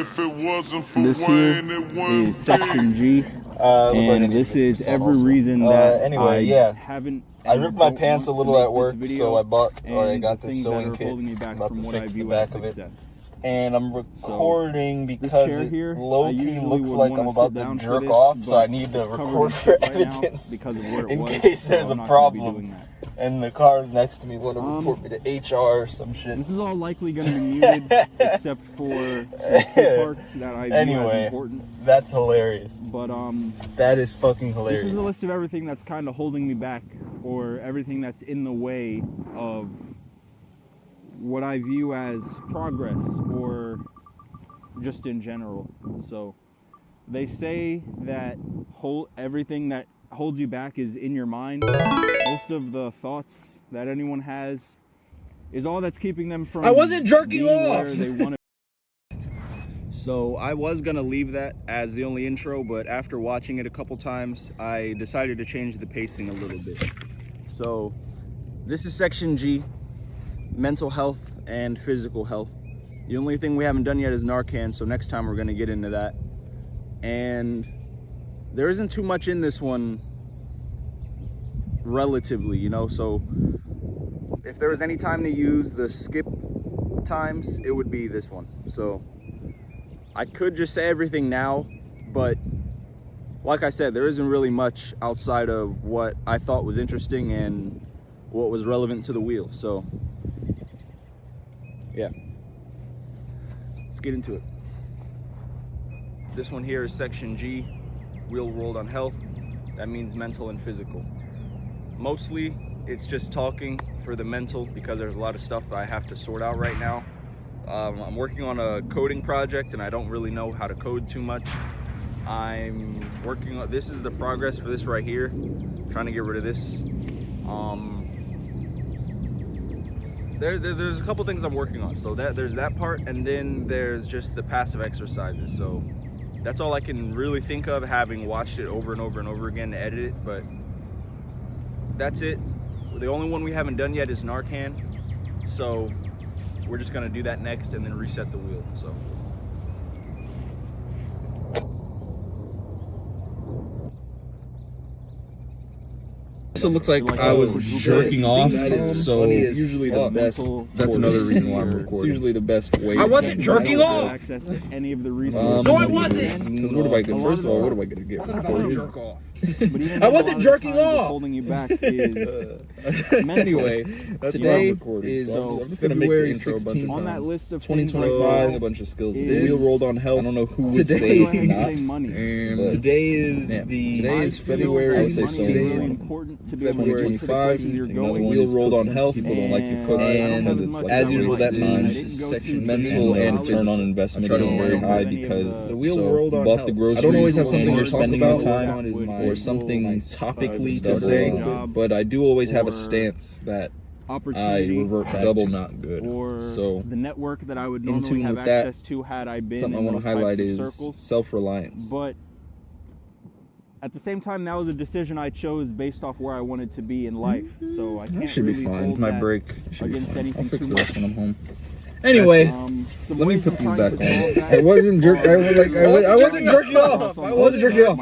This here is section G, and this is every reason that I ripped my pants a little at work, so I got this sewing kit. I'm about to fix the back of it. And I'm recording because it low-key looks like I'm about to jerk off, so I need to record for evidence in case there's a problem. And the cars next to me want to report me to HR or some shit. This is all likely going to be muted, except for the parts that I view as important. That's hilarious. But that is fucking hilarious. This is a list of everything that's kind of holding me back, or everything that's in the way of what I view as progress, or just in general. So they say that everything that holds you back is in your mind. Most of the thoughts that anyone has is all that's keeping them from I wasn't jerking off where they want to. So I was gonna leave that as the only intro, but after watching it a couple times, I decided to change the pacing a little bit. So this is section G, mental health and physical health. The only thing we haven't done yet is Narcan, so next time we're gonna get into that. And there isn't too much in this one, relatively, you know, so if there was any time to use the skip times, it would be this one. So I could just say everything now, but like I said, there isn't really much outside of what I thought was interesting and what was relevant to the wheel. So yeah, let's get into it. This one here is section G, wheel rolled on health. That means mental and physical. Mostly it's just talking for the mental, because there's a lot of stuff that I have to sort out right now. I'm working on a coding project and I don't really know how to code too much. I'm working on, this is the progress for this right here. I'm trying to get rid of this. There's a couple things I'm working on. So there's that part, and then there's just the passive exercises. So that's all I can really think of, having watched it over and over and over again to edit it, but that's it. The only one we haven't done yet is Narcan, so we're just gonna do that next and then reset the wheel. So also looks like I was jerking off, so it's usually the best. That's another reason why I'm recording. It's usually the best way. I wasn't jerking off! Access to any of the resources. No, I wasn't! Because what am I gonna, first of all, what am I gonna get? Jerk off. I wasn't jerking off! Holding you back is anyway, today is February 16th, on that list of 2025. A bunch of skills. The wheel rolled on health. I don't know who would say it's not. And today is February 16th. February 25. Another wheel rolled on health. People don't like to cook, and as usual, that means mental and turn on investment very high, because the wheel rolled on bought the groceries. I don't always have something you're spending the time or something topically to say, but I do always have a stance that I revert back double to. Not good. So the network that I would normally have access to had I been something in I want to highlight is circles. Self-reliance. But at the same time, that was a decision I chose based off where I wanted to be in life. So I can't should really be fine. hold My that break should be against fine. anything I'll fix too this much. when I'm home. Anyway, let me put these back on. I wasn't jerking. I wasn't jerking off. I wasn't jerking off.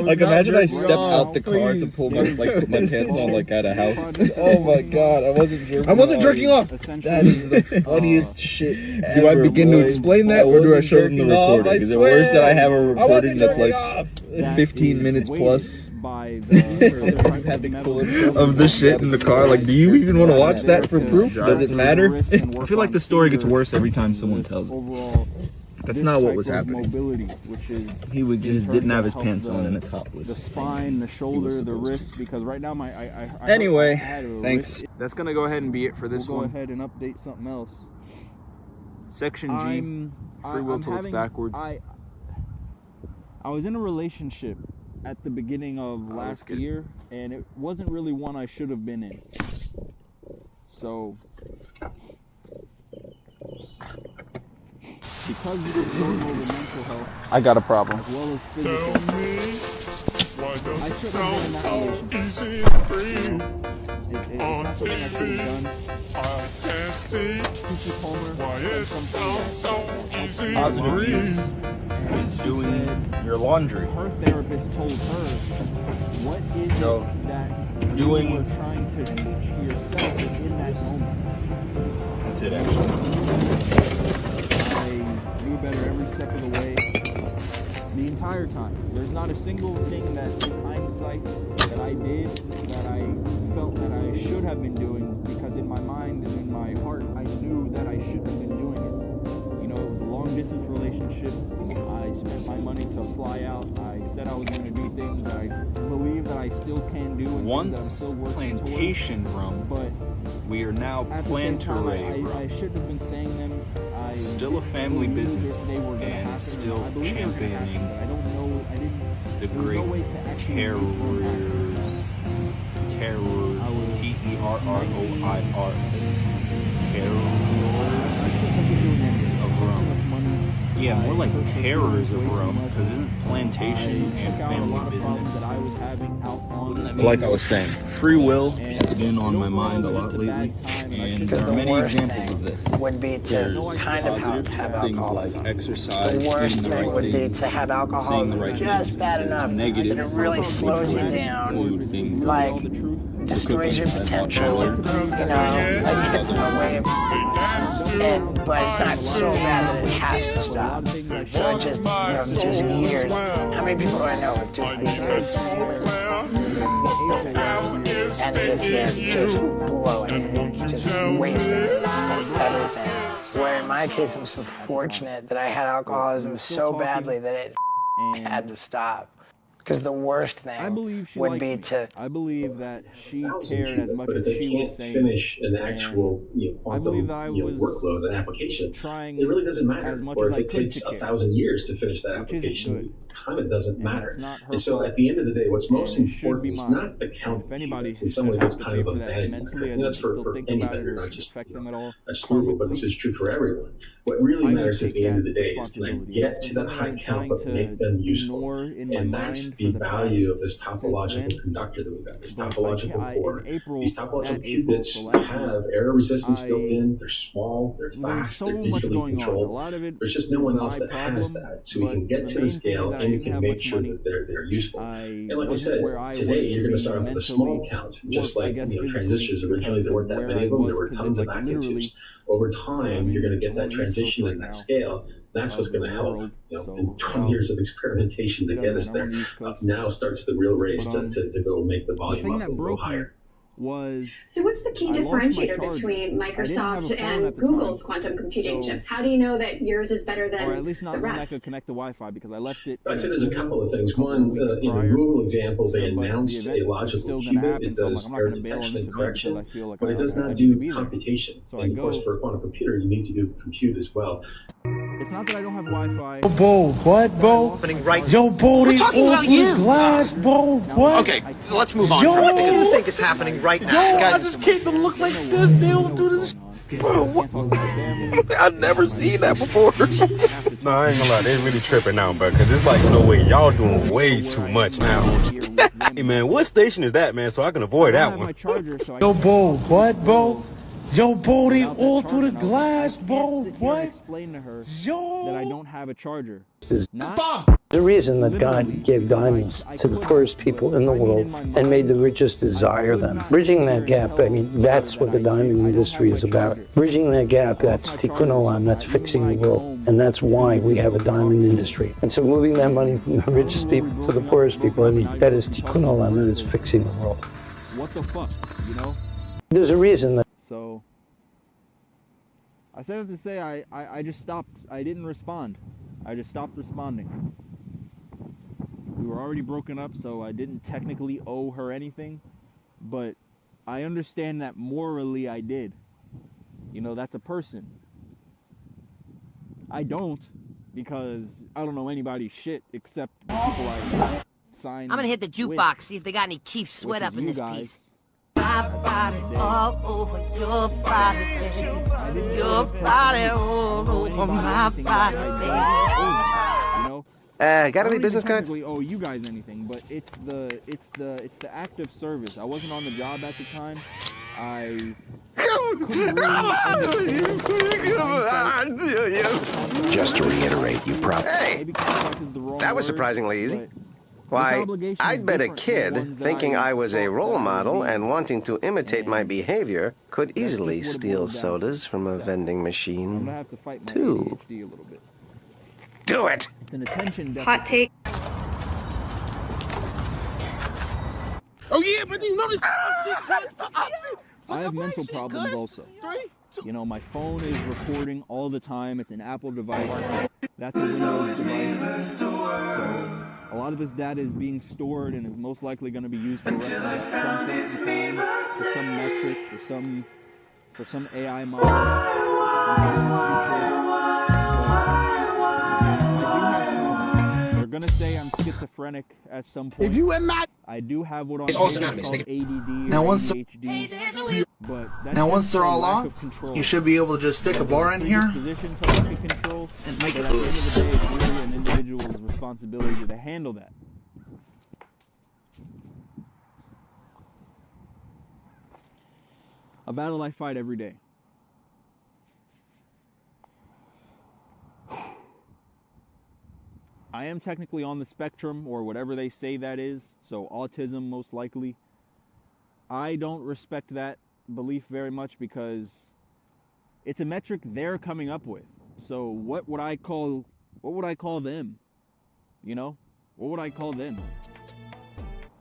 Like, imagine I step out the car to pull my put my pants on like at a house. Oh my god, I wasn't jerking. I wasn't jerking off. That is the funniest shit ever. Do I begin to explain that, or do I show them the recording? Is it worse that I have a recording that's like 15 minutes plus of the shit in the car? Like, do you even want to watch that for proof? Does it matter? I feel like the story gets worse every time someone tells it. That's not what was happening. He just didn't have his pants on and a topless. The spine, the shoulder, the wrist, because right now Anyway, thanks. That's gonna go ahead and be it for this one. Go ahead and update something else. Section G, free will till it's backwards. I was in a relationship at the beginning of last year, and it wasn't really one I should have been in. So because we were going over mental health, I got a problem. as well as physical, I shouldn't have been in that relationship. It's not something I should have done. Kiki Palmer said something Positive use is doing your laundry. Her therapist told her, what is it that you were trying to teach yourself in that moment? That's it, actually. I knew better every step of the way, the entire time. There's not a single thing that, in hindsight, that I did that I felt that I should have been doing, because in my mind and in my heart, I knew that I shouldn't have been doing it. You know, it was a long-distance relationship. I spent my money to fly out. I said I was going to do things that I believe that I still can do. And once that I'm still working plantation rum, but we are now Plantaray rum. I shouldn't have been saying them. Still a family business, they were gonna and happen. still I believe championing but I don't know. I didn't. the There was great no way to actually terrors, of rum. Yeah, more like terrors of rum, because isn't plantation and family business? That I was having out on Like I was saying, free will has been on my mind a lot lately, and there are many examples of this. Would be to kind of have things alcoholism. like exercise, The worst eating the thing right would be things, to have saying the alcoholism right just things. bad enough Negative, that it really slows you down, include things like destroys your potential, you know, like gets in the way of, but it's not so bad that it has to stop. So it just, you know, just years. How many people do I know with just the years slipping? And just they're just blowing it, just wasting everything. Where in my case, I'm so fortunate that I had alcoholism so badly that it had to stop. Because the worst thing would be to. I believe that she cared as much as she was saying. Finish an actual, quantum, workload, an application. It really doesn't matter. Or if it takes 1,000 years to finish that application, it kind of doesn't matter. And so at the end of the day, what's most important is not the count of units. In some ways, it's kind of a bad matter. And that's for anybody, not just at school, but this is true for everyone. What really matters at the end of the day is can I get to that high count but make them useful? And that's the value of this topological conductor that we've got, this topological core. These topological qubits have error resistance built in. They're small, they're fast, they're digitally controlled. There's just no one else that has that. So we can get to the scale and we can make sure that they're useful. And like I said, today you're going to start off with a small count, just like transistors originally. There weren't that many of them. There were tons of vacuum tubes. Over time, you're going to get that transition and that scale. That's what's going to help. In 20 years of experimentation to get us there. Now starts the real race to go make the volume up and go higher. So what's the key differentiator between Microsoft and Google's quantum computing chips? How do you know that yours is better than or at least not the one that rest? could connect to Wi-Fi, because I left it. I'd say there's a couple of things. One, in the Google example, they announced a logical qubit. It does error detection and correction, but it does not do computation. And of course, for a quantum computer, you need to do compute as well. It's not that I don't have Wi-Fi. Bro, what, bro? Yo, bro, we're talking about you. Glass, bro, what? Okay, let's move on. Yo, What do you think is happening right now? Yo, I just can't look like this. They don't do this. Bro, what? I've never seen that before. No, I ain't gonna lie, they really tripping out, bro, because it's like, no way, y'all doing way too much now. Hey, man, what station is that, man, so I can avoid that one? Yo, bro, what, bro? Yo, bro, they all through the glass, bro. What? Explain to her Yo. that I don't have a charger. The reason that God gave diamonds to the poorest people in the world and made the richest desire them. Bridging that gap, I mean, that's what the diamond industry is about. Bridging that gap, that's tikkun olam, that's fixing the world. And that's why we have a diamond industry. And so moving that money from the richest people to the poorest people, I mean, that is tikkun olam, that is fixing the world. What the fuck, you know? There's a reason that. So, I said that to say I just stopped. I didn't respond. I just stopped responding. We were already broken up, so I didn't technically owe her anything. But I understand that morally I did. You know, that's a person. I don't, because I don't know anybody's shit except the people I signed. I'm gonna hit the jukebox, see if they got any Keith Sweat up in this piece. My body all over your body, baby. Your body all over my body, baby. You know, Got any business cards? I don't owe you guys anything, but it's the act of service. I wasn't on the job at the time. I couldn't really Just to reiterate, you Hey, that was surprisingly easy. Why, I'd bet a kid thinking I was a role model and wanting to imitate my behavior could easily steal sodas from a vending machine, too. Do it! It's an attention deficit. Hot take. Oh yeah, but you notice I have mental problems also. You know, my phone is recording all the time. It's an Apple device. That's a Windows device. So a lot of this data is being stored and is most likely going to be used for something, for some metric, for some AI model. They're going to say I'm schizophrenic at some point. If you imagine, I do have what on called ADD now or once ADHD, but that's now once they're all lack off, of control. you should be able to just stick a bar in here Position to lack of control, and make it but at the end of the day, it's really an individual's responsibility to handle that. A battle I fight every day. I am technically on the spectrum, or whatever they say that is, so autism most likely. I don't respect that belief very much because it's a metric they're coming up with. So what would I call them? You know? What would I call them?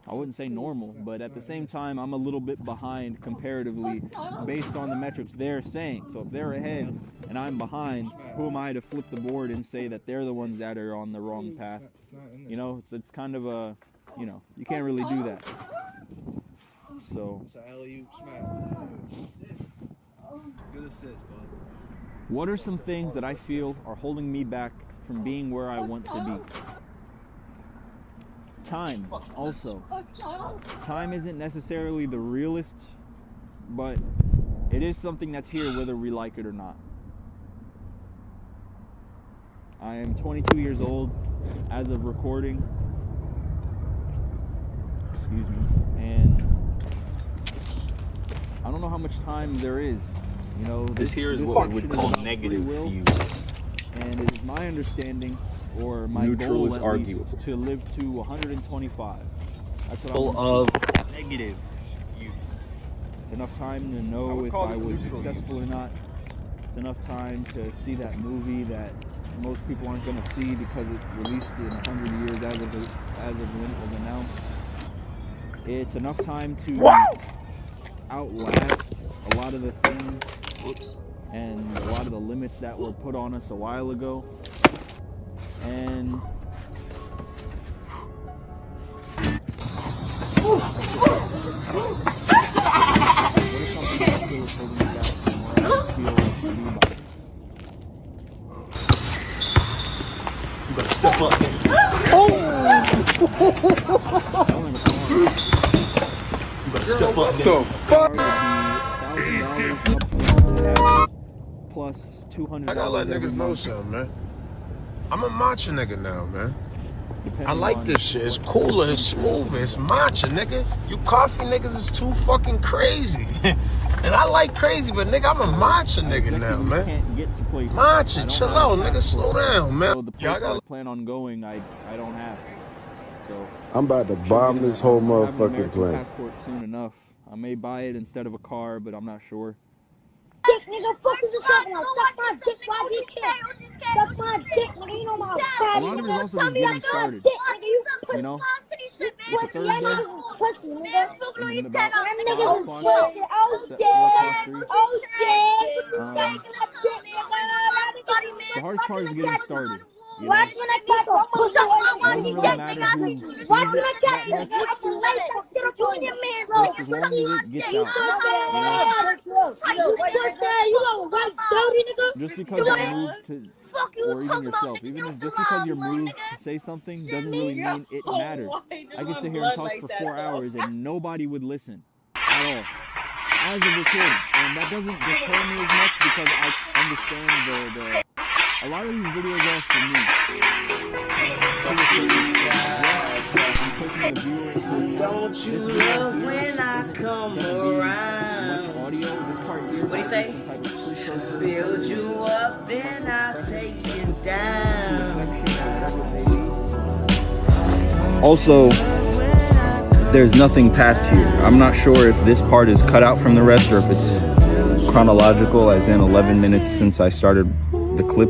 I wouldn't say normal, but at the same time, I'm a little bit behind comparatively based on the metrics they're saying. So if they're ahead and I'm behind, who am I to flip the board and say that they're the ones that are on the wrong path? You know, it's kind of a, you know, you can't really do that. So, what are some things that I feel are holding me back from being where I want to be? Time, also. Time isn't necessarily the realest, but it is something that's here whether we like it or not. I am 22 years old as of recording. Excuse me. And I don't know how much time there is. You know, this here is what we would call negative views. And it is my understanding, or my neutral goal is at arguable, least, to live to 125. That's what full I of negative views. It's enough time to know if I was successful or not. It's enough time to see that movie that most people aren't going to see because it released in 100 years as of when it was announced. It's enough time to outlast a lot of the things and a lot of the limits that were put on us a while ago. And you gotta step up. Step up. What the fuck? $1,000 plus $200. I gotta let niggas know something, man. I'm a matcha nigga now, man. I like this shit. It's cooler, it's smoother, it's matcha, nigga. You coffee niggas is too fucking crazy. And I like crazy, but nigga, I'm a matcha nigga now, man. Matcha, chill out, nigga, slow down, man. So the place I plan on going, I don't have. So I'm about to bomb this whole motherfucking plane. Passport soon enough. I may buy it instead of a car, but I'm not sure. Dick, nigga, fuck is you talking about? Suck my dick, why you can't? Suck my dick, nigga, you know my body. A lot of it is also just getting started. You know? It's a Thursday. Y'all niggas is pussy, nigga. Y'all niggas is pussy. Oh, the hardest part is getting started. Watch when I catch a pussy. Watch when I catch a Just as long as it gets out. Just because you're moved to, or even yourself, just because you're moved to say something doesn't really mean it matters. I could sit here and talk for 4 hours and nobody would listen at all. As a recording, and that doesn't deter me as much because I understand a lot of these videos are for me. To kind of viewing. Don't you love when I come around? Much audio. This part here. What do you say? Build you up, then I'll take you down. Also, there's nothing past here. I'm not sure if this part is cut out from the rest or if it's chronological, as in 11 minutes since I started the clip.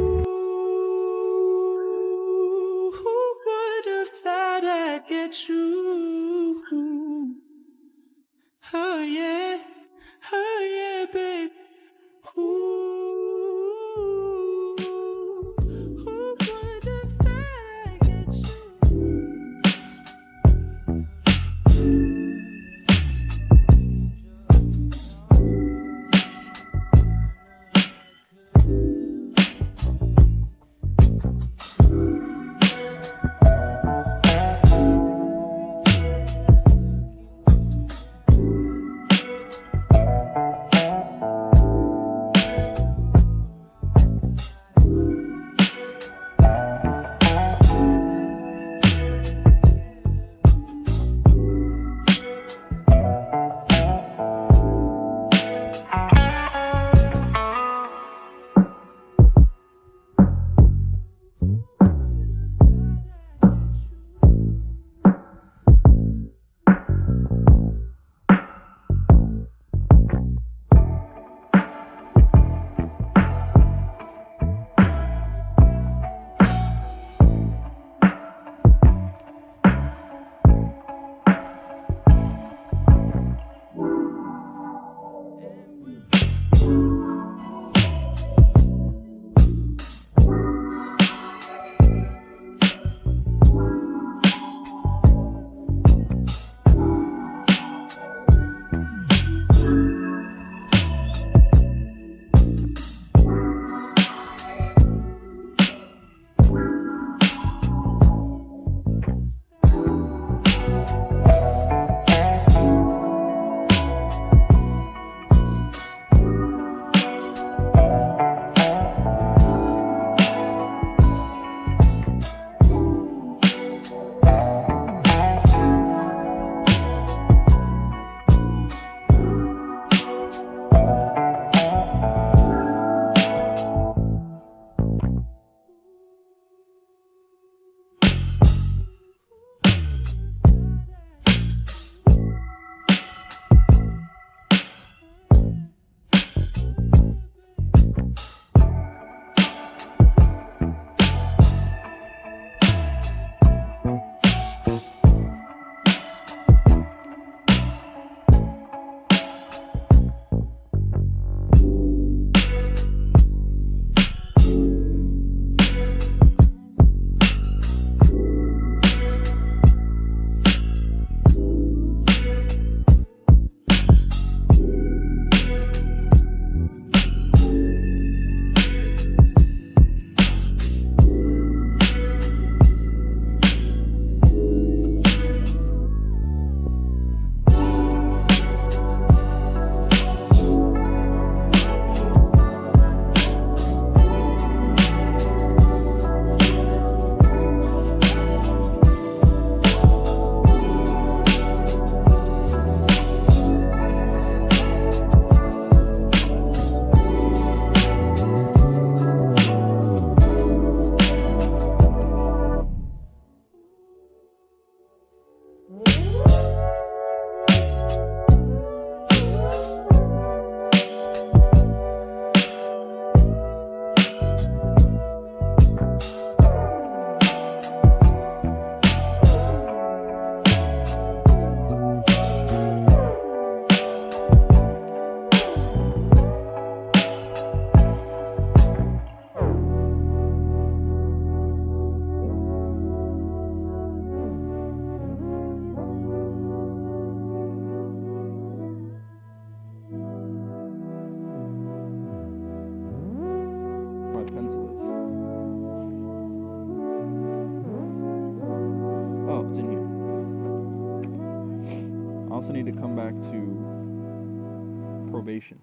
also need to come back to probation,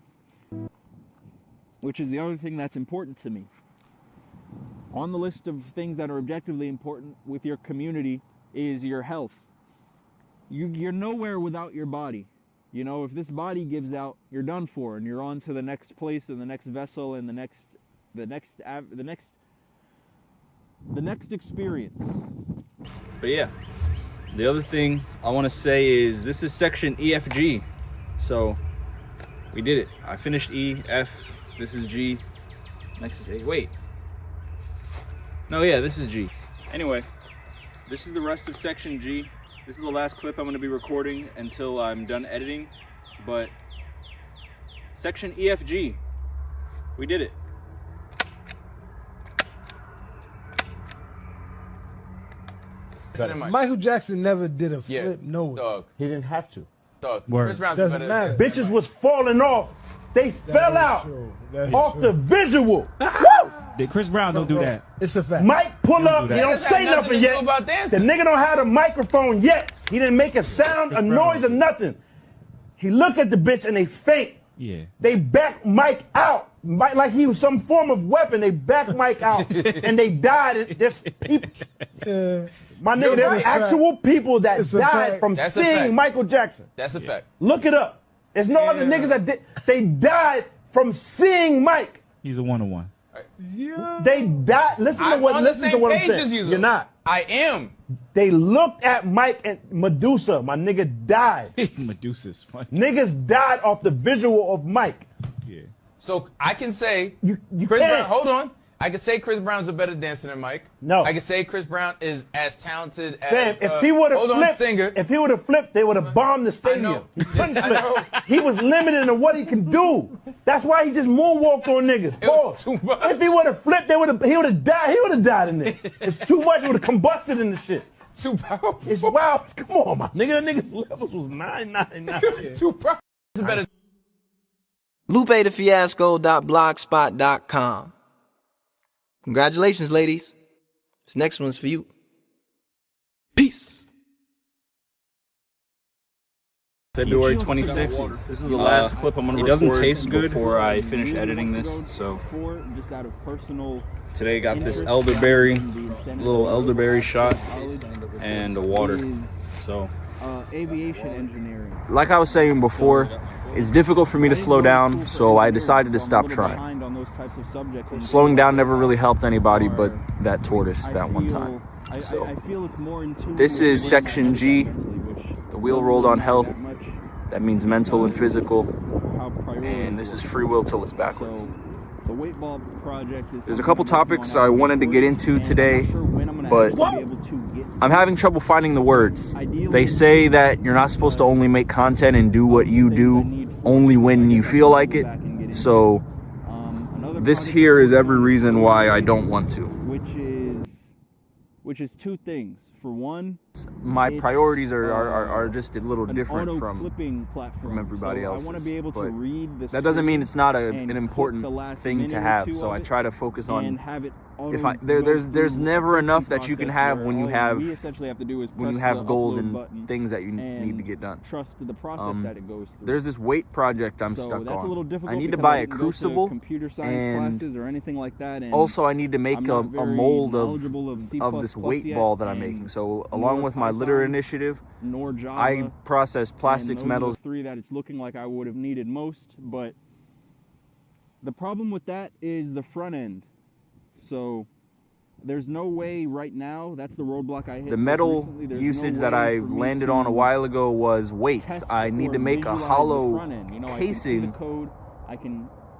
which is the other thing that's important to me. On the list of things that are objectively important with your community is your health. you're nowhere without your body. You know, if this body gives out, you're done for, and you're on to the next place and the next vessel and the next experience. But yeah, the other thing I want to say is this is section EFG. So we did it. I finished E, F, this is G, next is A. Wait. No, yeah, this is G. Anyway, this is the rest of section G. This is the last clip I'm going to be recording until I'm done editing. But section EFG, we did it. Michael Jackson never did a flip nowhere. Dog. He didn't have to. Dog. Word. Chris Brown's Doesn't better. matter. Bitches was falling off. They fell out off the visual. Did Chris Brown don't do that? It's a fact. Mike pull up. He don't say nothing yet. The nigga don't have a microphone yet. He didn't make a sound, a noise, or nothing. He look at the bitch and they faint. Yeah. They back Mike out. Like he was some form of weapon. They back Mike out and they died. There's people. My nigga, there's actual people that died from seeing Michael Jackson. That's a fact. Look it up. There's no other niggas that did. They died from seeing Mike. He's a one-on-one. They died. Listen to what I'm saying. You're not. I am. They looked at Mike and Medusa. My nigga died. Medusa's funny. Niggas died off the visual of Mike. Yeah. So I can say you Chris can't. Brown. Hold on. I can say Chris Brown's a better dancer than Mike. No. I can say Chris Brown is as talented as. Fam, if he would have flipped, singer. if he would have flipped, they would have bombed the stadium. He couldn't flip. He was limited in what he can do. That's why he just moonwalked on niggas. If he would have flipped, he would have died. He would have died in there. It's too much. It would have combusted in the shit. Too powerful. It's wild. Come on, my nigga. The niggas levels was 999. Too powerful. It's better. LupeTheFiasco.blogspot.com. Congratulations, ladies. This next one's for you. Peace. February 26th. This is the last clip I'm going to record. It doesn't taste good before I finish editing this. So just out of personal today got this elderberry, little elderberry shot, and a water. So aviation engineering. like I was saying before, it's difficult for me to slow down, so I decided to stop trying. Slowing down never really helped anybody but that tortoise that one time. So this is section G, the wheel rolled on health. That means mental and physical. And this is free will till it's backwards. There's a couple topics I wanted to get into today, but I'm having trouble finding the words. They say that you're not supposed to only make content and do what you do only when you feel like it. So this here is every reason why I don't want to. Which is two things. For one, my priorities are just a little different from everybody else's. I want to be able to read the that doesn't mean it's not an important thing to have. So I try to focus on there's never enough that you can have when you have goals and things that you need to get done. Trust the process that it goes through. There's this weight project I'm stuck that's on. A little difficult I need to buy a go to crucible computer science classes or anything like that. And also I need to make a mold of this weight ball that I'm making. So along with my litter initiative, I process plastics, metals. Three that it's looking like I would have needed most, but the problem with that is the front end. So there's no way right now, that's the roadblock I hit. The metal usage that I landed on a while ago was weights. I need to make a hollow casing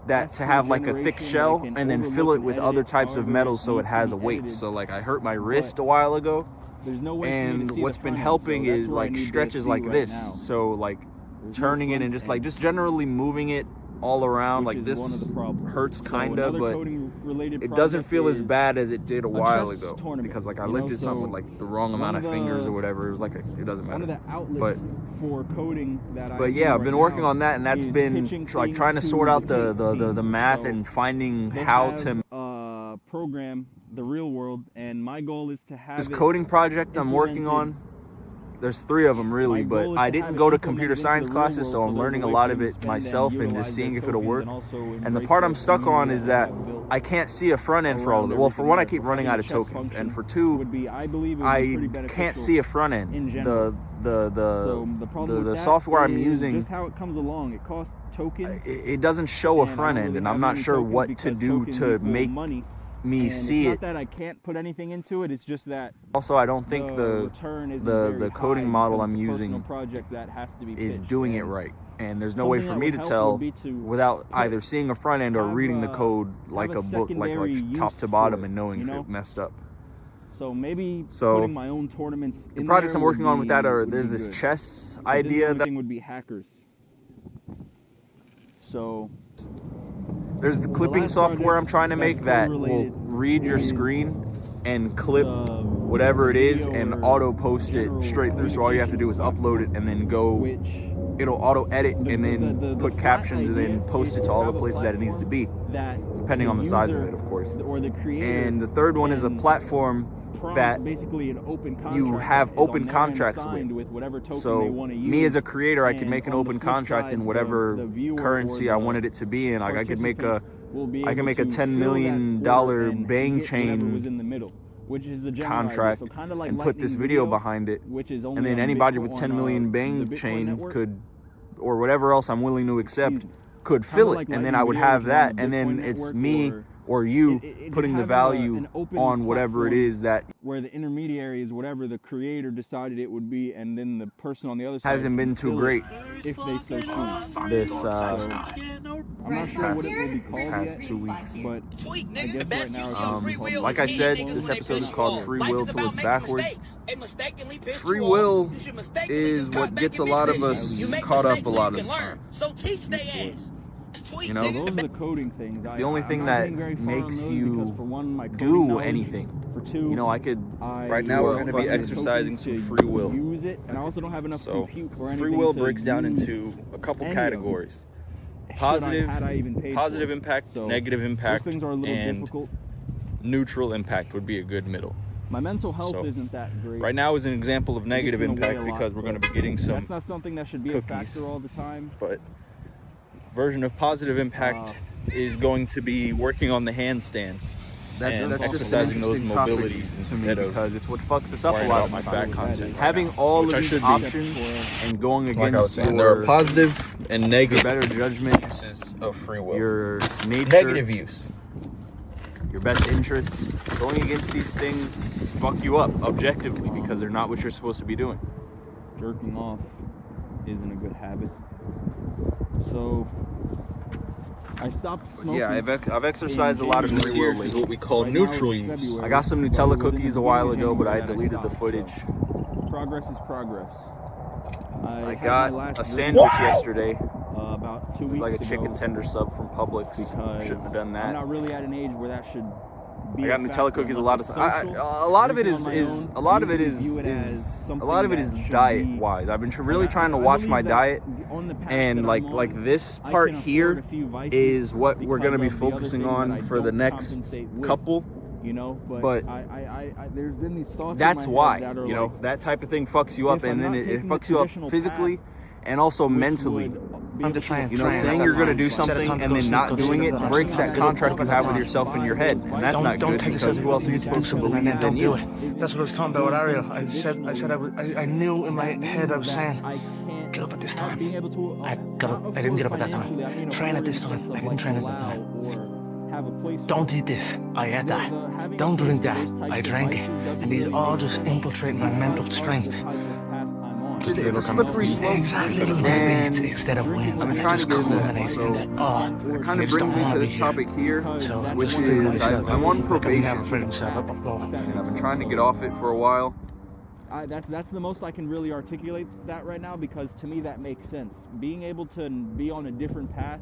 that to have like a thick shell and then fill it with other types of metals so it has a weight. So like I hurt my wrist a while ago, and what's been helping is like stretches like this. So like turning it and just generally moving it all around like this hurts kinda, but it doesn't feel as bad as it did a while ago because like I lifted something with like the wrong amount of fingers or whatever. It was like it doesn't matter. But yeah, I've been working on that, and that's been like trying to sort out the math and finding how to program the real world. And my goal is to have this coding project I'm working on there's 3 of them really, but I didn't go to computer science classes, so I'm learning a lot of it myself and just seeing if it'll work. And the part I'm stuck on is that I can't see a front end for all of it. Well, for one, I keep running out of tokens, and for 2, I can't see a front end. The software I'm using, just how it comes along, it costs tokens. It doesn't show a front end, and I'm not sure what to do to make me see it. It's not that I can't put anything into it, it's just that also I don't think the coding model I'm using is doing it right, and there's no way for me to tell without either seeing a front end or reading the code like a book, like top to bottom, and knowing if it messed up. So maybe putting my own tournaments. The projects I'm working on with that are, there's this chess idea that would be hackers. So there's the clipping software I'm trying to make that will read your screen and clip whatever it is and auto post it straight through. So all you have to do is upload it and then go. It'll auto edit and then put captions and then post it to all the places that it needs to be, depending on the size of it, of course. And the third one is a platform that basically an open you have open contracts with. So me as a creator, I can make an open contract in whatever currency I wanted it to be in. Like I can make a $10 million bang chain contract and put this video behind it, and then anybody with 10 million bang chain could, or whatever else I'm willing to accept, could fill it, and then I would have that, and then it's me or you putting the value on whatever it is that where the intermediary is whatever the creator decided it would be, and then the person on the other side hasn't been too great if they so choose. This I'm not sure what it will be called past yet, 2 weeks. but I guess right now like I said, this episode is called Free Will to Look Backwards. Free will is what gets a lot of us caught up a lot of the time. You know, those are the coding things. It's the only thing that makes you do anything. You know, right now we're going to be exercising some free will. Use it, and I also don't have enough compute or anything. Free will breaks down into a couple categories: positive impact, negative impact, and neutral impact would be a good middle. My mental health isn't that great. Right now is an example of negative impact because we're going to be getting some. That's not something that should be cookies, a factor all the time. But version of positive impact is going to be working on the handstand. That's exercising those mobilities instead of, because it's what fucks us up a lot of my fat content. Having all of these options and going against there are positive and negative better judgment uses of free will. Your nature, negative use, your best interest. Going against these things fuck you up objectively because they're not what you're supposed to be doing. Jerking off isn't a good habit. So I stopped smoking. Yeah, I've exercised a lot of free will lately. What we call neutral use. I got some Nutella cookies a while ago, but I deleted the footage. Progress is progress. I got a sandwich yesterday. About 2 weeks ago. It was like a ago, chicken tender sub from Publix. Shouldn't have done that. I'm not really at an age where that should be. I got Nutella cookies a lot of times. A lot of it is diet wise. I've been really trying to watch my diet, and like this part here is what we're gonna be focusing on for the next couple. You know, but there's been these thoughts. That's why, you know, that type of thing fucks you up, and then it fucks you up physically and also mentally. You know, saying you're going to do something and then not doing it breaks that contract you have with yourself in your head, and that's not good because who else are you supposed to believe than you? That's what I was talking about with Ariel. I knew in my head I was saying, get up at this time. I didn't get up at that time. Train at this time. I didn't train at that time. Don't eat this. I ate that. Don't drink that. I drank it. And these all just infiltrate my mental strength. It's a slippery slope, and instead of wins, I'm trying to culminate. So it kind of brings me to this topic here, which is I'm on probation, and I've been trying to get off it for a while. That's the most I can really articulate that right now, because to me that makes sense. Being able to be on a different path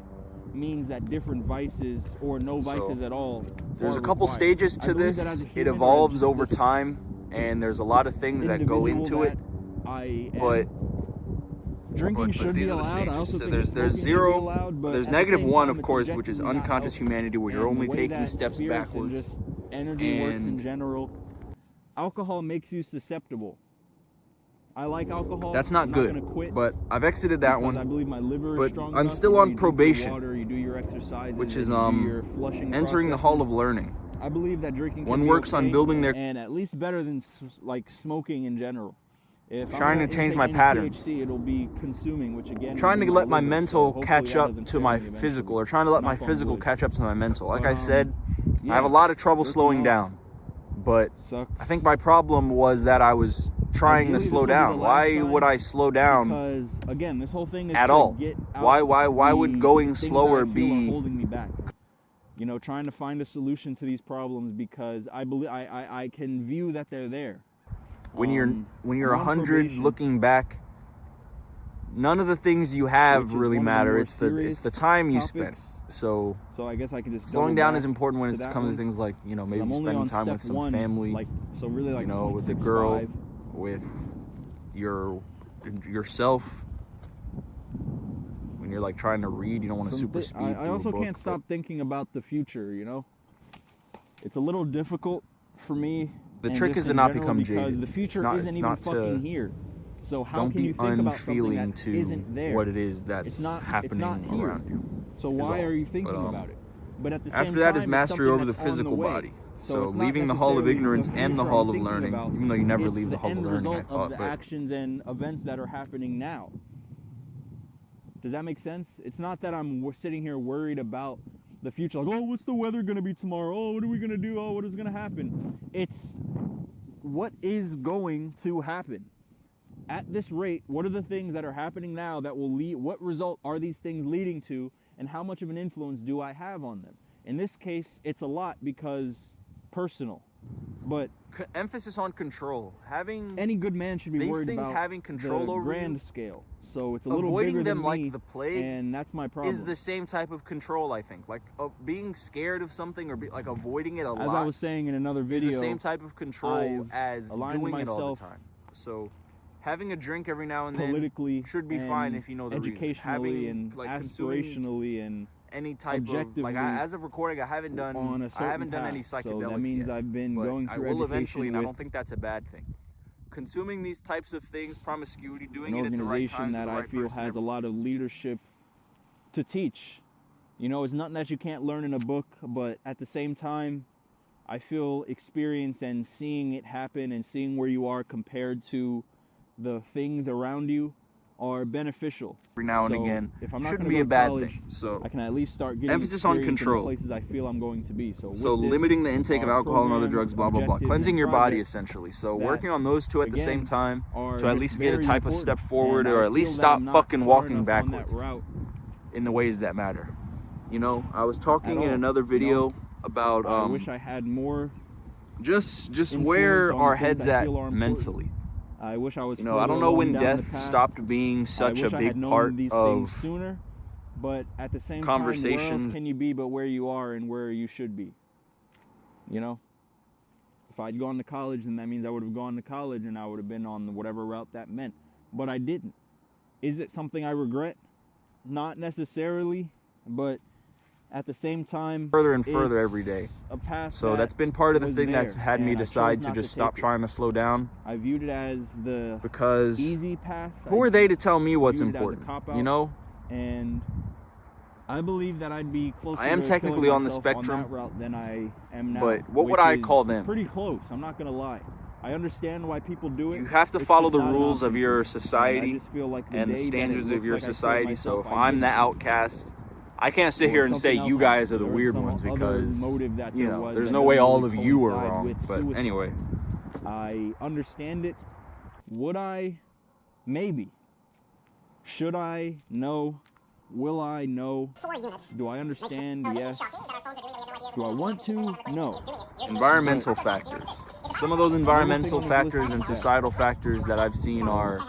means that different vices or no vices at all. There's a couple stages to this. It evolves over time, and there's a lot of things that go into it. But drinking should be allowed. I also think there's zero, there's -1, of course, which is unconscious humanity, where you're only taking steps backwards. Just energy works in general. Alcohol makes you susceptible. I like alcohol. That's not good. But I've exited that one. I believe my liver is strong I'm enough. still on probation, Water, you do your exercises, which is flushing entering the Hall of Learning. I believe that drinking one works on building their and at least better than like smoking in general. If trying to change my patterns, THC, it'll be consuming, which again, trying to let my mental catch up to my physical, or trying to let my physical catch up to my mental. Like I said, I have a lot of trouble slowing down, but I think my problem was that I was trying to slow down. Why would I slow down? Because again, this whole thing is at all. Why would going slower be holding me back? You know, trying to find a solution to these problems, because I believe I can view that they're there. When you're 100 looking back, none of the things you have really matter. It's the time you spend. So I guess I could just slowing down is important when it comes to things like, you know, maybe spending time with some family, so really like, you know, with a girl, with yourself. When you're like trying to read, you don't want to super speed through I also a book, can't stop thinking about the future, you know? It's a little difficult for me. The trick is to not become because jaded. the future isn't even fucking here. So how can you think about something that isn't there? What it is that's happening around you. So why are you thinking about it? But at the same after that time, is mastery over the physical body. So leaving the Hall of Ignorance and the Hall of Learning, even though you never leave the Hall of Learning, I thought. Of the actions and events that are happening now. Does that make sense? It's not that I'm sitting here worried about the future, like, oh, what's the weather going to be tomorrow? Oh, what are we going to do? Oh, what is going to happen? It's what is going to happen. At this rate, what are the things that are happening now that will lead, what result are these things leading to, and how much of an influence do I have on them? In this case, it's a lot because personal, but emphasis on control. Having any good man should be these worried things about having control the over grand you. scale. So it's a little Avoiding bigger them than like me, the plague, and that's my problem. Is the same type of control, I think. Like being scared of something or like avoiding it a lot. As I was saying in another video, is the same type of control as doing it all the time. So having a drink every now and then politically should be fine if you know the reason. Educationally and like aspirationally and any type of like as of recording, I haven't done any psychedelics so that means yet, I've been going through I will education eventually, and I don't think that's a bad thing. Consuming these types of things, promiscuity, doing it at the right times, that I feel has a lot of leadership to teach. You know, it's nothing that you can't learn in a book, but at the same time, I feel experience and seeing it happen and seeing where you are compared to the things around you are beneficial. Every now and again, if I'm not shouldn't be a bad college, thing. So I can at least start getting emphasis on control. In the places I feel I'm going to be. So limiting the intake of alcohol and other drugs, blah blah blah, cleansing your body essentially. So working on those two at the same time to at least get a type of step forward, or at least stop fucking walking backwards in the ways that matter. You know, I was talking in another video about I wish I had more. Just where our heads at mentally. I wish I was. You know, I don't know when death stopped being such a big part of sooner, but at the same conversations. Time, where else can you be but where you are and where you should be? You know, if I'd gone to college, then that means I would have gone to college and I would have been on whatever route that meant. But I didn't. Is it something I regret? Not necessarily, but at the same time, further and further every day. So that's been part of the thing that's had me decide to just stop trying to slow down. I viewed it as the easy path. Who are they to tell me what's important? You know? And I believe that I'd be closer. I am technically on the spectrum on that route than I am now. But what would I call them? Pretty close. I'm not gonna lie. I understand why people do it. You have to follow the rules of your society and the standards of your society. So if I'm the outcast, I can't sit here and say you guys are the weird ones because, you know, there's no way all of you are wrong. But anyway. I understand it. Would I? Maybe. Should I? No. Will I? No. Do I understand? Yes. Do I want to? No. Environmental factors. Some of those environmental factors and societal factors that I've seen are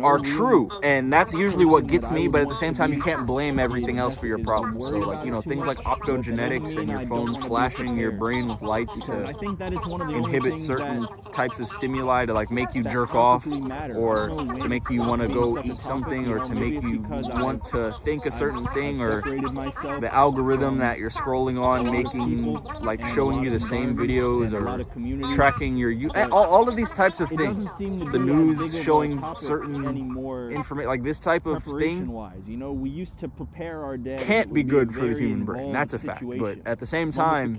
are true, and that's usually what gets me. But at the same time, you can't blame everything else for your problems. So like, you know, things like optogenetics and your phone flashing your brain with lights to inhibit certain types of stimuli to like make you jerk off, or to make you want to go eat something, or to make you want to think a certain thing, or the algorithm that you're scrolling on making, like showing you the same videos, or tracking your all of these types of things. The news showing certain information, like this type of thing, you know, we used to prepare our day, can't be good for the human brain. That's a fact. But at the same time,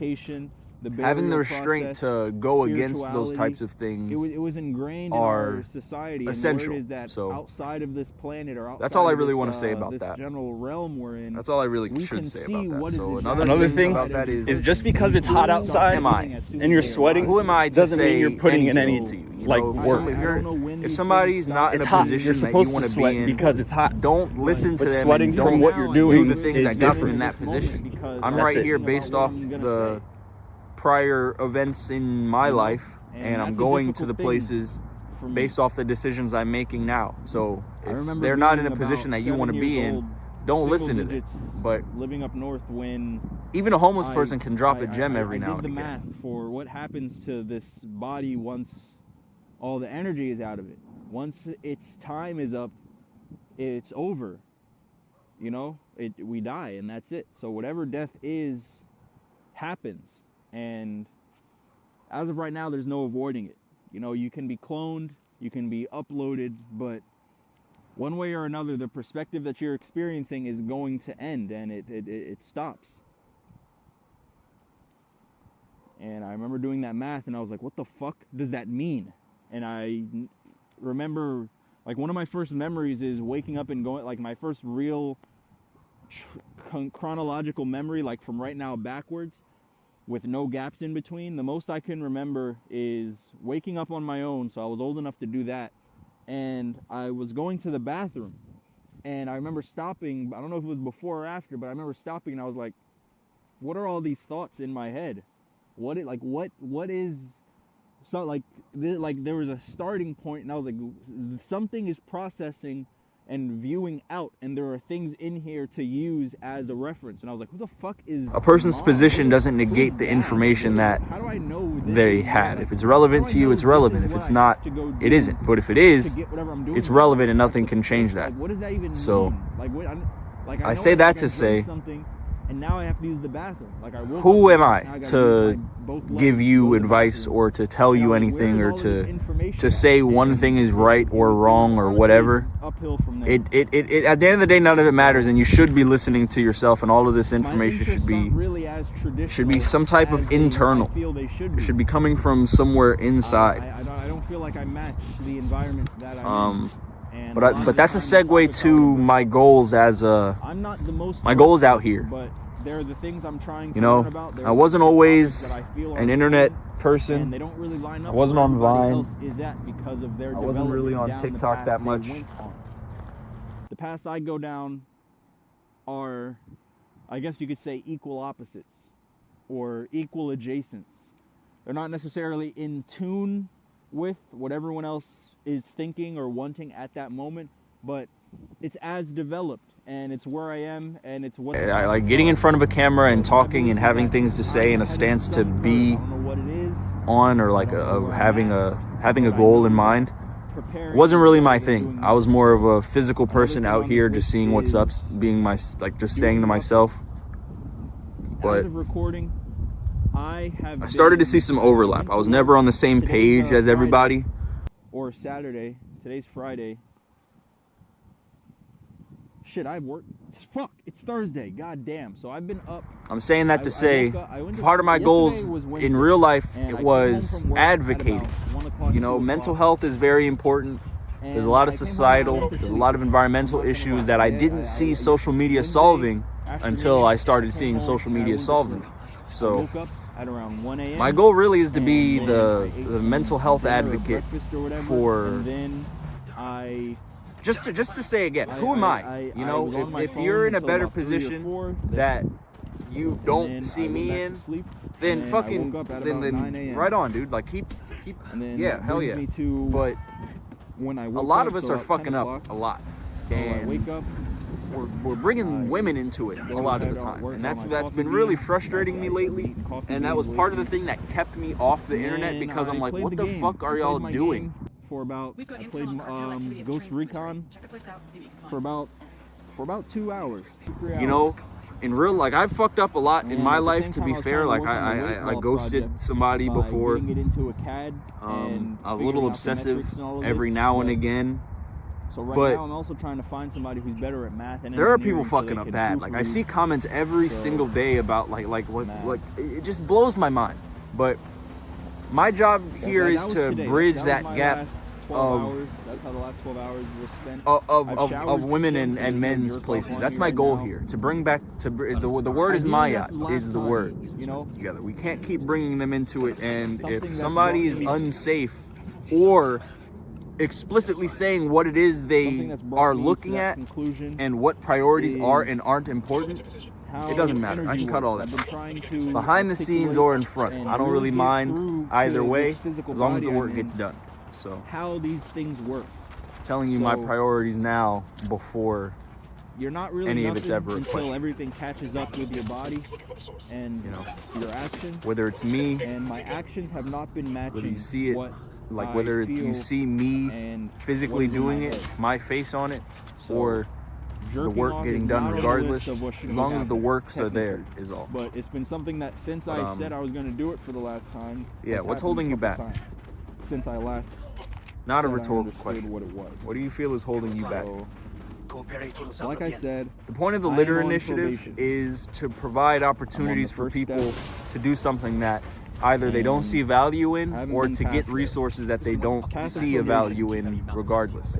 having the restraint to go against those types of things it was ingrained in our society, essential. And that so outside of this planet, or outside that's all I really this, want to say about that. General realm we're in. That's all I really should say about that. So another thing about that is just because it's hot outside and you're sweating, who am I to doesn't say mean you're putting in any to you? like work. If somebody's not in a position that you want to be in because it's hot, don't listen to them. Sweating and from don't what you're doing do the things that got them in that different. position. I'm right here based off the prior events in my life, and I'm going to the places based off the decisions I'm making now. So if they're not in a position that you want to be in, don't listen to them. But living up north, when even a homeless person can drop a gem every now and again. again. I did the math for what happens to this body once all the energy is out of it. Once its time is up, it's over. You know, we die, and that's it. So whatever death is, happens. And as of right now, there's no avoiding it. You know, you can be cloned, you can be uploaded, but one way or another, the perspective that you're experiencing is going to end, and it stops. And I remember doing that math, and I was like, what the fuck does that mean? And I remember, like, one of my first memories is waking up and going, like, my first real chronological memory, like from right now backwards, with no gaps in between. The most I can remember is waking up on my own, so I was old enough to do that, and I was going to the bathroom, and I remember stopping. I don't know if it was before or after, but I remember stopping, and I was like, what are all these thoughts in my head? What is so like there was a starting point, and I was like, something is processing and viewing out, and there are things in here to use as a reference. And I was like, who the fuck is a person's position doesn't negate the information that they had. If it's relevant to you, it's relevant. If it's not, it isn't. But if it is, it's relevant, and nothing can change that. What does that even so mean? I say that to say, and now I have to use the bathroom. Like, who am I to give you advice, or to tell you anything, or to say one thing is right or wrong or whatever? It at the end of the day, none of it matters, and you should be listening to yourself, and all of this information should be some type of internal. It should be coming from somewhere inside. I don't feel like I match the environment that I'm in. But that's a segue to my goals as my goals out here. But they're the things I'm trying to learn about. I wasn't always an internet person. And they don't really line up. I wasn't on Vine. I wasn't really on TikTok that much. The paths I go down are, I guess you could say, equal opposites or equal adjacents. They're not necessarily in tune with what everyone else is thinking or wanting at that moment, but it's as developed, and it's where I am, and it's what I like getting in front of a camera and talking and having things to say, and a stance to be on, or like having a goal in mind. It wasn't really my thing. I was more of a physical person out here, just seeing what's up, being just staying to myself. But I started to see some overlap. I was never on the same page as everybody. Or Saturday. Today's Friday. Shit, I've worked. Fuck, it's Thursday. God damn. So I've been up. I'm saying that to say, part of my goals in real life, it was advocating. You know, mental health is very important. There's a lot of societal, there's a lot of environmental issues that I didn't see social media solving until I started seeing social media solve them. So my goal really is to be the mental health advocate for, just to say again, who am I? You know, if you're in a better position that you don't see me in, then then right on, dude. Like keep yeah, hell yeah. But when I woke a lot up, of us so are at fucking 10 up o'clock, a lot. So And I wake up. we're bringing women into it a lot of the time, and that's been really frustrating me lately. And that was part of the thing that kept me off the internet, because I'm like, what the fuck are y'all doing? For about, I played Ghost Recon for about 2 hours. 3 hours. You know, in real, like, I've fucked up a lot in my life, to be fair. Like, I ghosted somebody before. I was a little obsessive every now and again. So right but now I'm also trying to find somebody who's better at math and there are people engineering fucking up bad. Like, I see comments every single day about like it just blows my mind. But my job here is to bridge that gap of that's how the last 12 hours were spent. Of women and men's places. That's my goal here, to bring back the word is Mayat is the word. You know, together we can't keep bringing them into it. And if somebody is unsafe or explicitly saying what it is they are looking at and what priorities are and aren't important, it doesn't matter. I can cut all that. Behind the scenes or in front, I don't really mind either way, as long as the work gets done. So how these things work. Telling you my priorities now before you're not really any of it's ever a until question. Everything catches up with your body and your actions. Whether it's me, and my actions have not been matching. Whether you see it, like whether you see me physically doing it, my face on it, or the work getting done regardless, as long as the works are there is all. But it's been something that since I said I was going to do it for the last time. Yeah, what's holding you back? Since I last. Not a rhetorical question. What it was. What do you feel is holding you back? Like I said, the point of the Litter Initiative is to provide opportunities for people to do something that either they don't see value in, or to get resources that they don't see a value in regardless.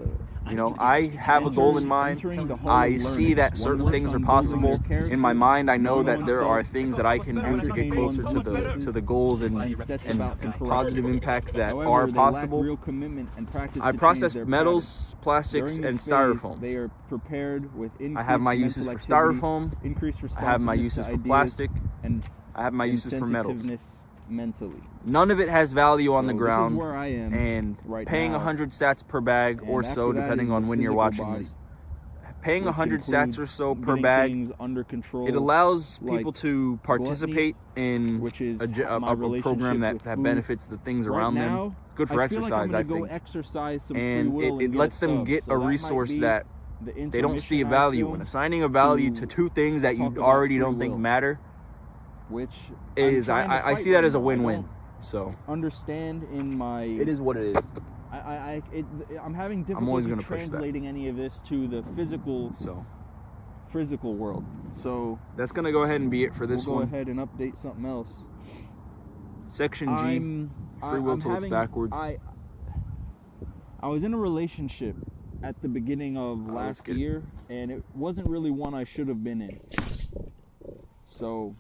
You know, I have a goal in mind. I see that certain things are possible. In my mind, I know that there are things that I can do to get closer to the goals and positive impacts that are possible. I process metals, plastics, and styrofoams. They are prepared with I have my uses for styrofoam. I have my uses for plastic. And I have my uses for metals. Mentally. None of it has value on the This ground, is where I am and right paying now. 100 sats per bag or And so, after that depending is on the when you're physical watching body, this. Paying which 100 sats or so per getting bag, things under control, it allows people like to participate in which is a my program that food. benefits the things Right around now, them. It's good for I feel like I'm exercise, gonna I go think. exercise some And free will it and lets get them subs. get So a that might resource be that the they don't see a intermission I value feel in. Assigning a value to two things that you talk about already free don't think will. matter which is, I'm trying to I fight see that right as a now. I win-win. don't So understand in my. it is what it is. I'm having I'm always difficulty gonna push that. translating any of this to the physical world. So that's gonna go ahead and be it for this we'll one. go ahead and update something else. Section G, free will till it's backwards. I was in a relationship at the beginning of last year, and it wasn't really one I should have been in. So